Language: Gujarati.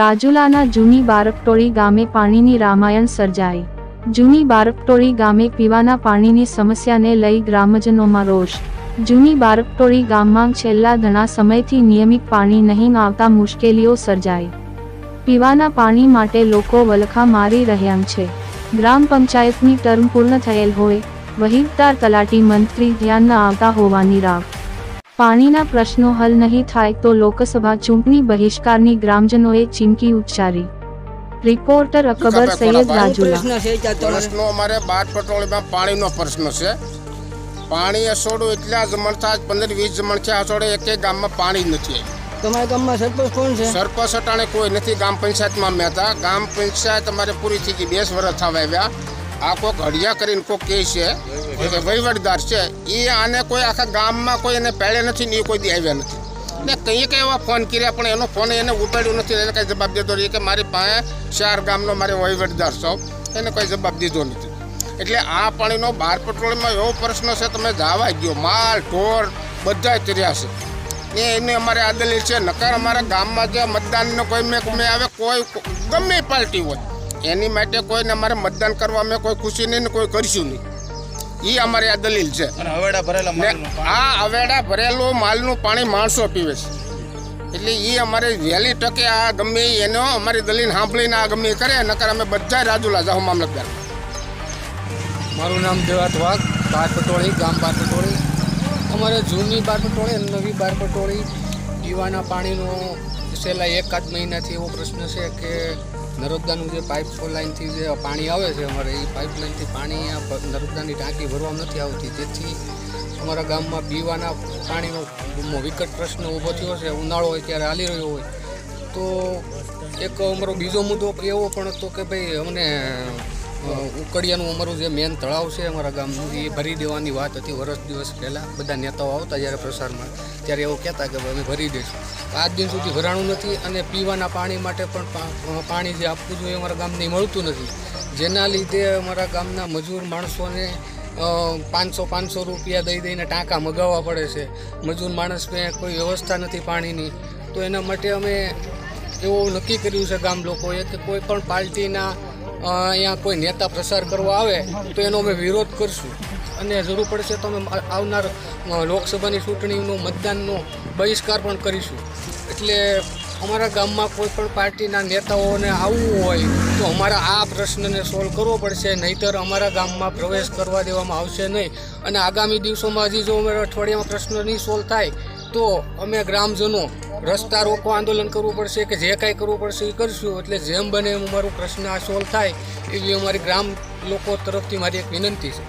રાજુલાના જૂની બારકટોળી ગામે પાણીની રામાયણ સર્જાઈ। જૂની બારકટોળી ગામે પીવાના પાણીની સમસ્યાને લઈ ગ્રામજનોમાં રોષ। જૂની બારકટોળી ગામમાં છેલ્લા ઘણા સમયથી નિયમિત પાણી નહીં આવતા મુશ્કેલીઓ સર્જાઈ। પીવાના પાણી માટે લોકો વલખા મારી રહ્યા છે। ગ્રામ પંચાયતની ટર્મ પૂર્ણ થયેલ હોય, વહીવટદાર તલાટી મંત્રી ધ્યાન ન આવતા હોવાની રાવ। પાણીના પ્રશ્નો હલ નહીં થાય તો લોકસભા ચૂંટણી બહિષ્કારની ગ્રામજનોએ ચીમકી ઉચ્ચારી। રિપોર્ટર અકબર સૈયદ, રાજુલા। પ્રશ્નો અમારે બારકટોળીમાં પાણીનો પ્રશ્ન છે। પાણી અસોડું એટલા જમણ થાય 15-20 જમણ છે અસોડે એકે ગામમાં પાણી નથી। તમારા ગામમાં સરપંચ કોણ છે? સરપંચ અટાણે કોઈ નથી। ગ્રામ પંચાયતમાં મેં હતા। ગ્રામ પંચાયત અમારે પૂરી થઈ ગઈ, 20 વર્ષ થવા આવ્યા। આ કોઈક હડિયા કરીને કોઈ કહે છે કે વહીવટદાર છે, એ આને કોઈ આખા ગામમાં કોઈ એને પહેલે નથી ને એ કોઈ દી આવ્યા નથી ને કંઈક એવા ફોન કર્યા પણ એનો ફોન એને ઉપાડ્યો નથી। એને કંઈ જવાબ દીધો નથી કે મારી પાસે 4 ગામનો મારે વહીવટદાર છો, એને કોઈ જવાબ દીધો નથી। એટલે આ પાણીનો બારકટોળીમાં એવો પ્રશ્ન છે, તમે જવા ગયો માલ ઢોર બધા તર્યા છે ને એને અમારે આ દલીલ છે। નકર અમારા ગામમાં જે મતદાનનો કોઈ મેં આવે, કોઈ ગમે પાર્ટી હોય એની માટે કોઈને અમારે મતદાન કરવા અમે કોઈ ખુશી નહીં ને કોઈ કરીશું નહીં, એ અમારી આ દલીલ છે। આ અવેડા ભરેલું માલનું પાણી માણસો પીવે છે, એટલે એ અમારે વહેલી તકે આ ગમે એનો અમારી દલીલ સાંભળીને આ ગમે કરે, નકર અમે બધા રાજુલા જાઉં મામલતદાર। મારું નામ દેવાત વાઘ, બારકટોળી ગામ બારકટોળી। અમારે જૂની બારકટોળી અને નવી બારકટોળી પીવાના પાણીનો છેલ્લા 1-8 મહિનાથી એવો પ્રશ્ન છે કે નર્મદાનું જે પાઇપલાઇનથી જે પાણી આવે છે, અમારે એ પાઇપલાઇનથી પાણી નર્મદાની ટાંકી ભરવામાં નથી આવતી, જેથી અમારા ગામમાં પીવાના પાણીનો વિકટ પ્રશ્ન ઊભો થયો છે। ઉનાળો હોય ત્યારે હાલી રહ્યો હોય તો એક અમારો બીજો મુદ્દો એવો પણ હતો કે ભાઈ અમને ઉકડિયાનું અમારું જે મેન તળાવ છે અમારા ગામનું, એ ભરી દેવાની વાત હતી દિવસ પહેલાં। બધા નેતાઓ આવતા જ્યારે પ્રસારમાં ત્યારે એવું કહેતા કે અમે ભરી દઈશું, આજ દિન સુધી ભરાણું નથી અને પીવાના પાણી માટે પણ પાણી જે આપવું જોઈએ અમારા ગામને મળતું નથી, જેના લીધે અમારા ગામના મજૂર માણસોને 500 રૂપિયા દઈને ટાંકા મગાવવા પડે છે। મજૂર માણસને કોઈ વ્યવસ્થા નથી પાણીની, તો એના માટે અમે એવું નક્કી કર્યું છે ગામ લોકોએ કે કોઈ પણ પાર્ટીના અહીંયા કોઈ નેતા પ્રસાર કરવા આવે તો એનો અમે વિરોધ કરશું અને જરૂર પડશે તો અમે આવનાર લોકસભાની ચૂંટણીનો મતદાનનો બહિષ્કાર પણ કરીશું। એટલે અમારા ગામમાં કોઈ પણ પાર્ટીના નેતાઓને આવવું હોય તો અમારા આ પ્રશ્નને સોલ્વ કરવો પડશે, નહીંતર અમારા ગામમાં પ્રવેશ કરવા દેવામાં આવશે નહીં। અને આગામી દિવસોમાં હજી જો અમારા અઠવાડિયામાં પ્રશ્ન નહીં સોલ્વ થાય તો અમે ગ્રામજનો રસ્તા રોકો આંદોલન કરવું પડશે કે જે કાંઈ કરવું પડશે એ કરીશું। એટલે જેમ બને એમ અમારું પ્રશ્ન આ સોલ્વ થાય એવી અમારી ગ્રામ લોકો તરફથી મારી એક વિનંતી છે।